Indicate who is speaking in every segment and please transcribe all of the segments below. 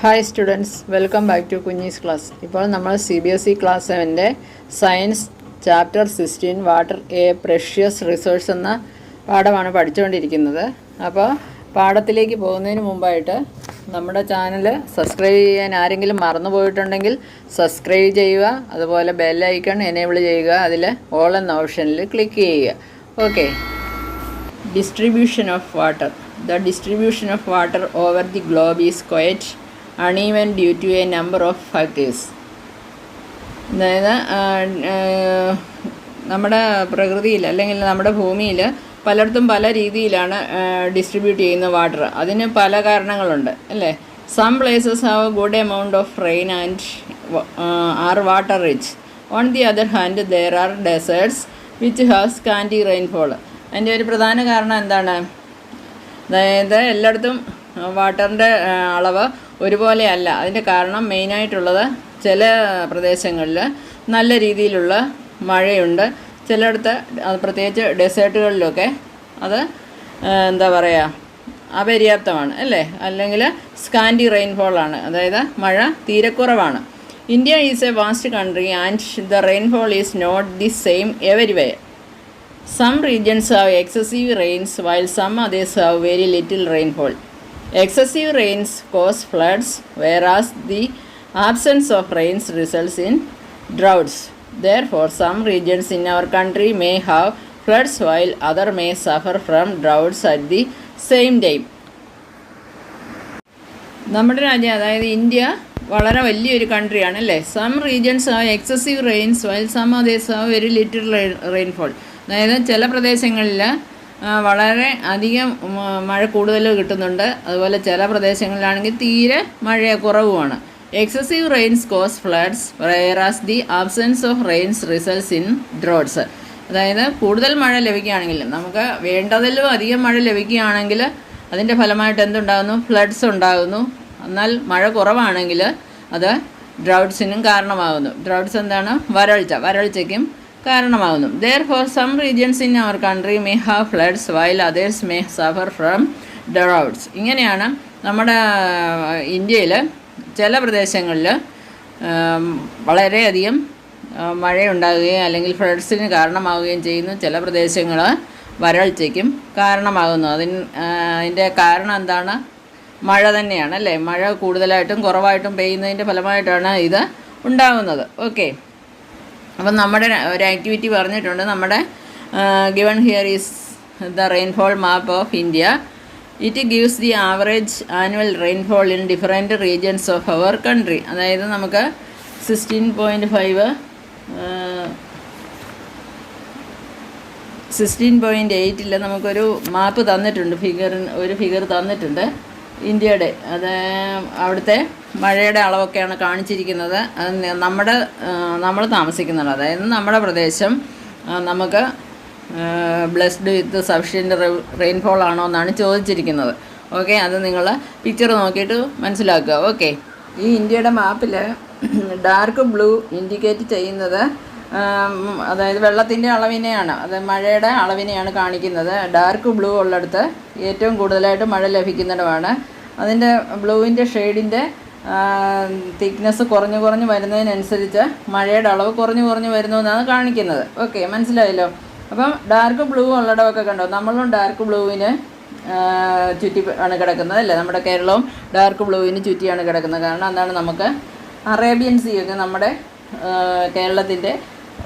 Speaker 1: Hi students, welcome back to Kunjees class. ഇപ്പോൾ നമ്മൾ CBSE class 7 science chapter 16 water a precious resource എന്ന പാഠമാണ് പഠിച്ചുകൊണ്ടിരിക്കുന്നത്. അപ്പോൾ പാഠത്തിലേക്ക് പോകുന്നതിന് മുമ്പായിട്ട് നമ്മുടെ ചാനൽ സബ്സ്ക്രൈബ് ചെയ്യാൻ ആരെങ്കിലും മറന്നു പോയിട്ടുണ്ടെങ്കിൽ സബ്സ്ക്രൈബ് ചെയ്യുക. അതുപോലെ ബെൽ ഐക്കൺ എനേബിൾ ചെയ്യുക. അതിൽ ഓൾ എന്ന ഓപ്ഷനിൽ ക്ലിക്ക് ചെയ്യുക. Okay. Distribution of water. The distribution of water over the globe is quite uneven due to a number of factors. അതായത് നമ്മുടെ പ്രകൃതിയിൽ അല്ലെങ്കിൽ നമ്മുടെ ഭൂമിയിൽ പലയിടത്തും പല രീതിയിലാണ് ഡിസ്ട്രിബ്യൂട്ട് ചെയ്യുന്ന വാട്ടർ. അതിന് പല കാരണങ്ങളുണ്ട് അല്ലേ. Some places have a good amount of rain and are water rich. On the other hand there are deserts which have scanty rainfall. അതിൻ്റെ ഒരു പ്രധാന കാരണം എന്താണ്? അതായത് എല്ലായിടത്തും വാട്ടറിൻ്റെ അളവ് ഒരുപോലെ അല്ല. അതിൻ്റെ കാരണം മെയിനായിട്ടുള്ളത് ചില പ്രദേശങ്ങളിൽ നല്ല രീതിയിലുള്ള മഴയുണ്ട്, ചിലയിടത്ത് പ്രത്യേകിച്ച് ഡെസേർട്ടുകളിലൊക്കെ അത് എന്താ പറയുക അപര്യാപ്തമാണ് അല്ലേ, അല്ലെങ്കിൽ സ്കാൻറ്റി റെയിൻഫോളാണ്, അതായത് മഴ തീരെ കുറവാണ്. India is a vast country and the rainfall is not the same everywhere. Some regions have excessive rains while some others have very little rainfall. Excessive rains cause floods, whereas the absence of rains results in droughts. Therefore, some regions in our country may have floods while others may suffer from droughts at the same time. നമ്മുടെ രാജ്യം, അതായത് India, വളരെ വലിയൊരു കൺട്രിയാണ് അല്ലേ. Some regions have excessive rains while some others have very little rainfall. അതായത് ചില പ്രദേശങ്ങളിൽ വളരെ അധികം മഴ കൂടുതൽ കിട്ടുന്നുണ്ട്, അതുപോലെ ചില പ്രദേശങ്ങളിലാണെങ്കിൽ തീരെ മഴ കുറവുമാണ്. Excessive rains cause floods whereas the absence of rains results in droughts. അതായത് കൂടുതൽ മഴ ലഭിക്കുകയാണെങ്കിൽ, നമുക്ക് വേണ്ടതിലും അധികം മഴ ലഭിക്കുകയാണെങ്കിൽ അതിൻ്റെ ഫലമായിട്ട് എന്തുണ്ടാകുന്നു? ഫ്ലഡ്സ് ഉണ്ടാകുന്നു. എന്നാൽ മഴ കുറവാണെങ്കിൽ അത് ഡ്രൗട്ട്സിനും കാരണമാകുന്നു. ഡ്രൗട്ട്സ് എന്താണ്? വരൾച്ചയ്ക്കും കാരണമാകുന്നു. Therefore, some regions in our country may have floods while others may suffer from droughts. ഇങ്ങനെയാണ് നമ്മുടെ ഇന്ത്യയിൽ ചില പ്രദേശങ്ങളിൽ വളരെയധികം മഴയുണ്ടാകുകയും അല്ലെങ്കിൽ ഫ്ലഡ്സിന് കാരണമാവുകയും ചെയ്യുന്നു. ചില പ്രദേശങ്ങൾ വരൾച്ചയ്ക്കും കാരണമാകുന്നു. അതിൻ്റെ കാരണം എന്താണ്? മഴ തന്നെയാണ് അല്ലേ. മഴ കൂടുതലായിട്ടും കുറവായിട്ടും പെയ്യുന്നതിൻ്റെ ഫലമായിട്ടാണ് ഇത് ഉണ്ടാകുന്നത്. ഓക്കെ. അപ്പം നമ്മുടെ ഒരു ആക്ടിവിറ്റി പറഞ്ഞിട്ടുണ്ട്. നമ്മുടെ given here is the rainfall map of India. It gives the average annual rainfall in different regions of our country. അതായത് നമുക്ക് 16.8 നമുക്കൊരു മാപ്പ് തന്നിട്ടുണ്ട്, ഒരു ഫിഗർ തന്നിട്ടുണ്ട് ഇന്ത്യയുടെ. അത് അവിടുത്തെ മഴയുടെ അളവൊക്കെയാണ് കാണിച്ചിരിക്കുന്നത്. അത് നമ്മൾ താമസിക്കുന്നുണ്ട്, അതായത് നമ്മുടെ പ്രദേശം നമുക്ക് ബ്ലെസ്ഡ് വിത്ത് സഫിഷ്യൻ്റ് റെയിൻഫോൾ ആണോ എന്നാണ് ചോദിച്ചിരിക്കുന്നത്. ഓക്കെ, അത് നിങ്ങൾ പിക്ചർ നോക്കിയിട്ട് മനസ്സിലാക്കുക. ഓക്കെ. ഈ ഇന്ത്യയുടെ മാപ്പിൽ ഡാർക്ക് ബ്ലൂ ഇൻഡിക്കേറ്റ് ചെയ്യുന്നത് അതായത് വെള്ളത്തിൻ്റെ അളവിനെയാണ്, അത് മഴയുടെ അളവിനെയാണ് കാണിക്കുന്നത്. ഡാർക്ക് ബ്ലൂ ഉള്ളിടത്ത് ഏറ്റവും കൂടുതലായിട്ട് മഴ ലഭിക്കുന്നിടമാണ്. അതിൻ്റെ ബ്ലൂവിൻ്റെ ഷെയ്ഡിൻ്റെ തിക്നെസ് കുറഞ്ഞു വരുന്നതിനനുസരിച്ച് മഴയുടെ അളവ് കുറഞ്ഞു വരുന്നു എന്നാണ് കാണിക്കുന്നത്. ഓക്കെ, മനസ്സിലായല്ലോ. അപ്പം ഡാർക്ക് ബ്ലൂ ഉള്ളിടമൊക്കെ കണ്ടോ, നമ്മളും ഡാർക്ക് ബ്ലൂവിന് ചുറ്റി ആണ് കിടക്കുന്നത് അല്ലേ. നമ്മുടെ കേരളവും ഡാർക്ക് ബ്ലൂവിന് ചുറ്റിയാണ് കിടക്കുന്നത്. കാരണം എന്താണ്? നമുക്ക് അറേബ്യൻ സീ ഒക്കെ നമ്മുടെ കേരളത്തിൻ്റെ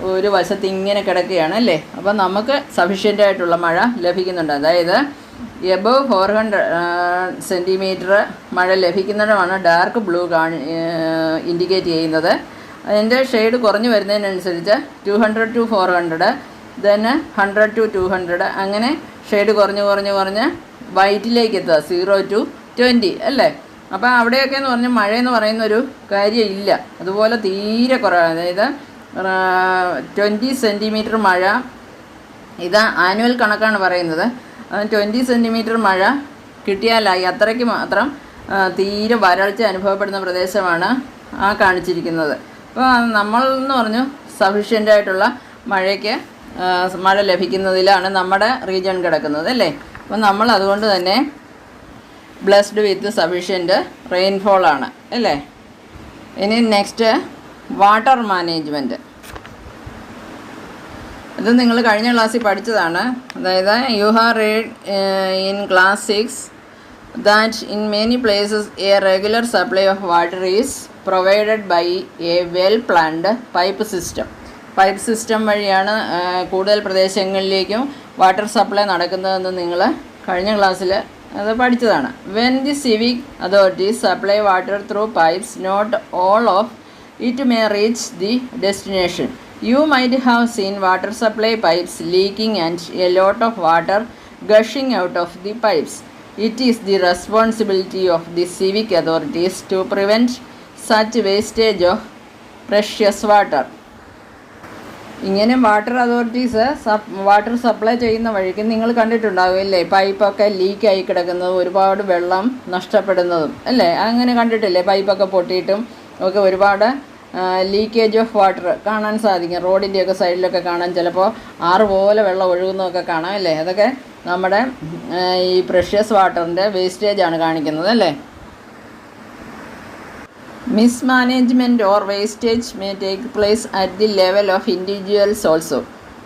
Speaker 1: ഒരു വശത്ത് ഇങ്ങനെ കിടക്കുകയാണ് അല്ലേ. അപ്പോൾ നമുക്ക് സഫിഷ്യൻ്റായിട്ടുള്ള മഴ ലഭിക്കുന്നുണ്ട്. അതായത് എബവ് 400 സെൻറ്റിമീറ്റർ മഴ ലഭിക്കുന്നിടമാണ് ഡാർക്ക് ബ്ലൂ ഇൻഡിക്കേറ്റ് ചെയ്യുന്നത്. അതിൻ്റെ ഷെയ്ഡ് കുറഞ്ഞു വരുന്നതിനനുസരിച്ച് 200 to 400, ദെൻ 100 to 200, അങ്ങനെ ഷെയ്ഡ് കുറഞ്ഞ് വൈറ്റിലേക്ക് എത്തുക 0 to 20 അല്ലേ. അപ്പോൾ അവിടെയൊക്കെ എന്ന് പറഞ്ഞാൽ മഴയെന്ന് പറയുന്നൊരു കാര്യം ഇല്ല. അതുപോലെ തീരെ കുറവാണ്. അതായത് 20 സെൻറ്റിമീറ്റർ മഴ, ഇത് ആനുവൽ കണക്കാണ് പറയുന്നത്. 20 സെൻറ്റിമീറ്റർ മഴ കിട്ടിയാലായി. അത്രയ്ക്ക് മാത്രം തീരെ വരൾച്ച അനുഭവപ്പെടുന്ന പ്രദേശമാണ് കാണിച്ചിരിക്കുന്നത്. അപ്പോൾ നമ്മളെന്ന് പറഞ്ഞു സഫിഷ്യൻ്റായിട്ടുള്ള മഴ ലഭിക്കുന്നതിലാണ് നമ്മുടെ റീജിയൻ കിടക്കുന്നത് അല്ലേ. അപ്പോൾ നമ്മൾ അതുകൊണ്ട് തന്നെ ബ്ലെസ്ഡ് വിത്ത് സഫീഷ്യൻറ്റ് റെയിൻഫോളാണ് അല്ലേ. ഇനി നെക്സ്റ്റ് വാട്ടർ മാനേജ്മെൻറ്റ്. ഇത് നിങ്ങൾ കഴിഞ്ഞ ക്ലാസ്സിൽ പഠിച്ചതാണ്. അതായത് you have read in class 6 that in many places a regular supply of water is provided by a well planned pipe system. Pipe system വഴിയാണ് കൂടുതൽ പ്രദേശങ്ങളിലേക്കും വാട്ടർ സപ്ലൈ നടക്കുന്നതെന്ന് നിങ്ങൾ കഴിഞ്ഞ ക്ലാസ്സിൽ അത് പഠിച്ചതാണ്. When the civic authorities supply water through pipes not all of it may reach the destination. You might have seen water supply pipes leaking and a lot of water gushing out of the pipes. It is the responsibility of the civic authorities to prevent such wastage of precious water. ഇങ്ങനെ water authorities water supply ചെയ്യുന്ന വഴിക്ക് നിങ്ങൾ കണ്ടിട്ടുണ്ടാവില്ലേ, പൈപ്പൊക്കെ ലീക്കായി കിടക്കുന്നതും ഒരുപാട് വെള്ളം നഷ്ടപ്പെടുന്നതും അല്ലേ. അങ്ങനെ കണ്ടിട്ടില്ലേ, പൈപ്പൊക്കെ പൊട്ടിയിട്ടും ഒക്കെ ഒരുപാട് ലീക്കേജ് ഓഫ് വാട്ടർ കാണാൻ സാധിക്കും. റോഡിൻ്റെയൊക്കെ സൈഡിലൊക്കെ കാണാൻ ചിലപ്പോൾ ആറ് പോലെ വെള്ളം ഒഴുകുന്നതൊക്കെ കാണാം അല്ലേ. അതൊക്കെ നമ്മുടെ ഈ പ്രഷ്യസ് വാട്ടറിൻ്റെ വേസ്റ്റേജാണ് കാണിക്കുന്നത് അല്ലേ. Mismanagement or wastage may take place at the level of individuals also.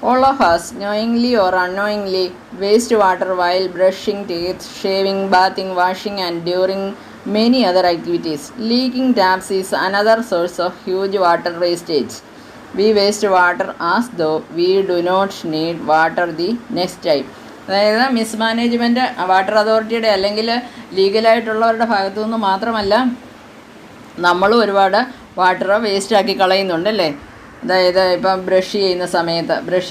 Speaker 1: All of us knowingly or unknowingly waste water while brushing teeth, shaving, bathing, washing and during many other activities. Leaking taps is another source of huge water wastage. We waste water as though we do not need water the next time. അതായത് mismanagement water അതോറിറ്റിയുടെ അല്ലെങ്കിൽ ലീഗലായിട്ടുള്ളവരുടെ ഭാഗത്തു നിന്ന് മാത്രമല്ല, നമ്മളും ഒരുപാട് water വേസ്റ്റാക്കി കളയുന്നുണ്ടല്ലേ. അതായത് ഇപ്പം ബ്രഷ്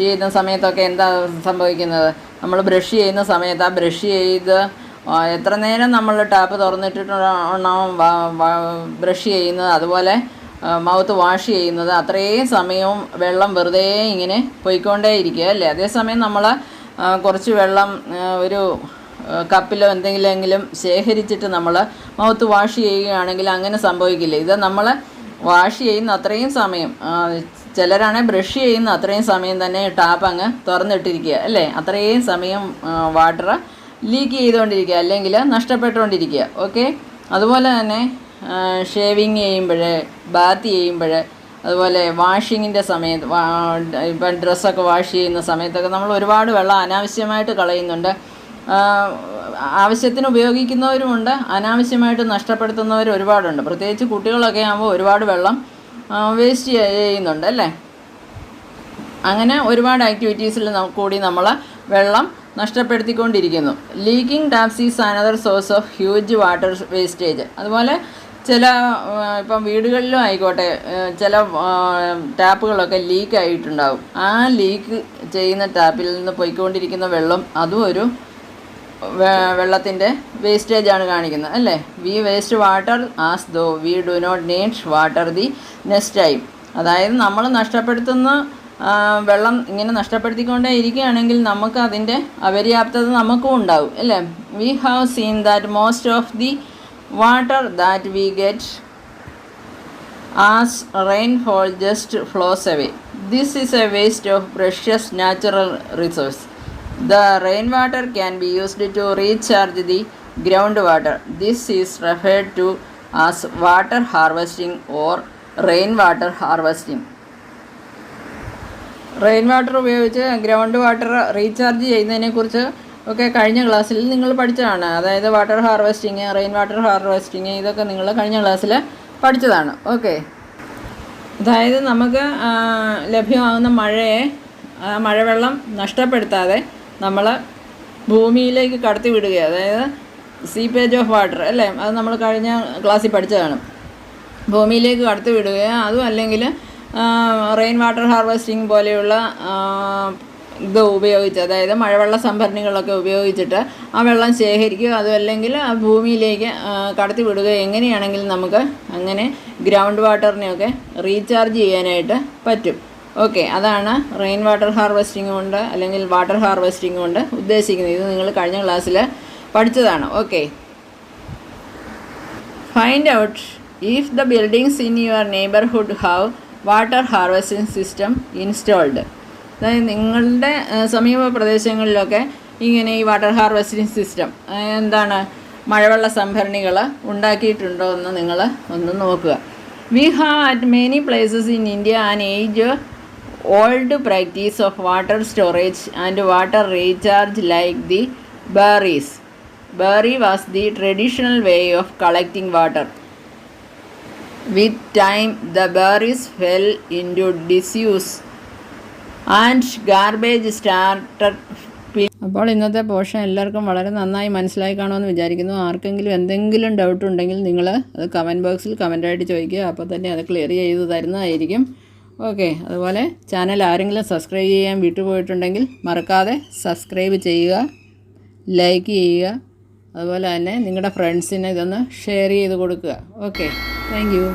Speaker 1: ചെയ്യുന്ന സമയത്തൊക്കെ എന്താ സംഭവിക്കുന്നത്, നമ്മൾ ബ്രഷ് ചെയ്യുന്ന സമയത്ത് ആ ബ്രഷ് ചെയ്ത് എത്ര നേരം നമ്മൾ ടാപ്പ് തുറന്നിട്ടിട്ടുണ്ടാവും ബ്രഷ് ചെയ്യുന്നത്, അതുപോലെ മൗത്ത് വാഷ് ചെയ്യുന്നത്, അത്രയും സമയവും വെള്ളം വെറുതെ ഇങ്ങനെ പോയിക്കൊണ്ടേ ഇരിക്കുക അല്ലേ. അതേസമയം നമ്മൾ കുറച്ച് വെള്ളം ഒരു കപ്പിലോ എന്തെങ്കിലും ശേഖരിച്ചിട്ട് നമ്മൾ മൗത്ത് വാഷ് ചെയ്യുകയാണെങ്കിൽ അങ്ങനെ സംഭവിക്കില്ല. ഇത് നമ്മൾ വാഷ് ചെയ്യുന്ന അത്രയും സമയം, ചിലരാണെങ്കിൽ ബ്രഷ് ചെയ്യുന്ന അത്രയും സമയം തന്നെ ടാപ്പ് അങ്ങ് തുറന്നിട്ടിരിക്കുക അല്ലേ. അത്രയും സമയം വാട്ടർ ലീക്ക് ചെയ്തുകൊണ്ടിരിക്കുക അല്ലെങ്കിൽ നഷ്ടപ്പെട്ടുകൊണ്ടിരിക്കുക. ഓക്കെ, അതുപോലെ തന്നെ ഷേവിങ് ചെയ്യുമ്പോൾ, ബാത്ത് ചെയ്യുമ്പോൾ, അതുപോലെ വാഷിങ്ങിൻ്റെ സമയത്ത്, ഇപ്പം ഡ്രസ്സൊക്കെ വാഷ് ചെയ്യുന്ന സമയത്തൊക്കെ നമ്മൾ ഒരുപാട് വെള്ളം അനാവശ്യമായിട്ട് കളയുന്നുണ്ട്. ആവശ്യത്തിന് ഉപയോഗിക്കുന്നവരുമുണ്ട്, അനാവശ്യമായിട്ട് നഷ്ടപ്പെടുത്തുന്നവർ ഒരുപാടുണ്ട്. പ്രത്യേകിച്ച് കുട്ടികളൊക്കെ ആകുമ്പോൾ ഒരുപാട് വെള്ളം വേസ്റ്റ് ചെയ്യുന്നുണ്ട് അല്ലേ. അങ്ങനെ ഒരുപാട് ആക്ടിവിറ്റീസിൽ കൂടി നമ്മൾ വെള്ളം നഷ്ടപ്പെടുത്തിക്കൊണ്ടിരിക്കുന്നു. Leaking taps is another source of huge water wastage. അതുപോലെ ചില ഇപ്പം വീടുകളിലും ആയിക്കോട്ടെ, ചില ടാപ്പുകളൊക്കെ ലീക്കായിട്ടുണ്ടാവും. ആ ലീക്ക് ചെയ്യുന്ന ടാപ്പിൽ നിന്ന് പോയിക്കൊണ്ടിരിക്കുന്ന വെള്ളം അതും ഒരു വെള്ളത്തിൻ്റെ വേസ്റ്റേജാണ് കാണിക്കുന്നത് അല്ലേ. We waste water as though we do not need water the next time. അതായത് നമ്മൾ നഷ്ടപ്പെടുത്തുന്ന വെള്ളം ഇങ്ങനെ നഷ്ടപ്പെടുത്തിക്കൊണ്ടേ ഇരിക്കുകയാണെങ്കിൽ നമുക്ക് അതിൻ്റെ അപര്യാപ്തത നമുക്കും ഉണ്ടാവും അല്ലേ. We have seen that most of the water that we get as rainfall just flows away. This is a waste of precious natural resource. The rainwater can be used to recharge the groundwater. This is referred to as water harvesting or rainwater harvesting. Rain water ഉപയോഗിച്ച് ground water recharge ചെയ്യുന്നതിനെക്കുറിച്ച് ഒക്കെ കഴിഞ്ഞ ക്ലാസ്സിൽ നിങ്ങൾ പഠിച്ചതാണ്. അതായത് water harvesting, rain water harvesting, ഇതൊക്കെ നിങ്ങൾ കഴിഞ്ഞ ക്ലാസ്സിൽ പഠിച്ചതാണ്. ഓക്കെ, അതായത് നമുക്ക് ലഭ്യമാകുന്ന മഴവെള്ളം നഷ്ടപ്പെടുത്താതെ നമ്മൾ ഭൂമിയിലേക്ക് കടത്തി വിടുക, അതായത് സീപ്പേജ് ഓഫ് വാട്ടർ അല്ലേ, അത് നമ്മൾ കഴിഞ്ഞ ക്ലാസ്സിൽ പഠിച്ചതാണ്. ഭൂമിയിലേക്ക് കടത്തി വിടുകയോ അതും അല്ലെങ്കിൽ റെയിൻ വാട്ടർ ഹാർവെസ്റ്റിംഗ് പോലെയുള്ള ഇത് ഉപയോഗിച്ച്, അതായത് മഴവെള്ള സംഭരണികളൊക്കെ ഉപയോഗിച്ചിട്ട് ആ വെള്ളം ശേഖരിക്കുക, അതും അല്ലെങ്കിൽ ആ ഭൂമിയിലേക്ക് കടത്തി വിടുക. എങ്ങനെയാണെങ്കിലും നമുക്ക് അങ്ങനെ ഗ്രൗണ്ട് വാട്ടറിനെയൊക്കെ റീചാർജ് ചെയ്യാനായിട്ട് പറ്റും. ഓക്കെ, അതാണ് റെയിൻ വാട്ടർ ഹാർവെസ്റ്റിംഗ് കൊണ്ട് അല്ലെങ്കിൽ വാട്ടർ ഹാർവെസ്റ്റിംഗ് കൊണ്ട് ഉദ്ദേശിക്കുന്നത്. ഇത് നിങ്ങൾ കഴിഞ്ഞ ക്ലാസ്സിൽ പഠിച്ചതാണ്. Okay, find out if the buildings in your neighbourhood have water harvesting system installed. അതായത് നിങ്ങളുടെ സമീപ പ്രദേശങ്ങളിലൊക്കെ ഇങ്ങനെ ഈ വാട്ടർ ഹാർവെസ്റ്റിംഗ് സിസ്റ്റം എന്താണ് മഴവെള്ള സംഭരണികൾ ഉണ്ടാക്കിയിട്ടുണ്ടോ എന്ന് നിങ്ങൾ ഒന്ന് നോക്കുക. We have at many places in India an age old practice of water storage and water recharge like the baoris. Baori was the traditional way of collecting water. With time, the berries fell into disuse and garbage started. അപ്പോൾ ഇന്നത്തെ portion എല്ലാവർക്കും വളരെ നന്നായി മനസ്സിലായി കാണുമെന്ന് വിചാരിക്കുന്നു. ആർക്കെങ്കിലും എന്തെങ്കിലും ഡൗട്ട് ഉണ്ടെങ്കിൽ നിങ്ങൾ അത് കമൻറ്റ് ബോക്സിൽ കമൻറ്റായിട്ട് ചോദിക്കുക. അപ്പോൾ തന്നെ അത് ക്ലിയർ ചെയ്ത് തരുന്നതായിരിക്കും. ഓക്കെ, അതുപോലെ ചാനൽ ആരെങ്കിലും സബ്സ്ക്രൈബ് ചെയ്യാൻ വിട്ടുപോയിട്ടുണ്ടെങ്കിൽ മറക്കാതെ സബ്സ്ക്രൈബ് ചെയ്യുക, ലൈക്ക് ചെയ്യുക. അതുപോലെ തന്നെ നിങ്ങളുടെ ഫ്രണ്ട്സിന് ഇതൊന്ന് ഷെയർ ചെയ്ത് കൊടുക്കുക. Okay, thank you.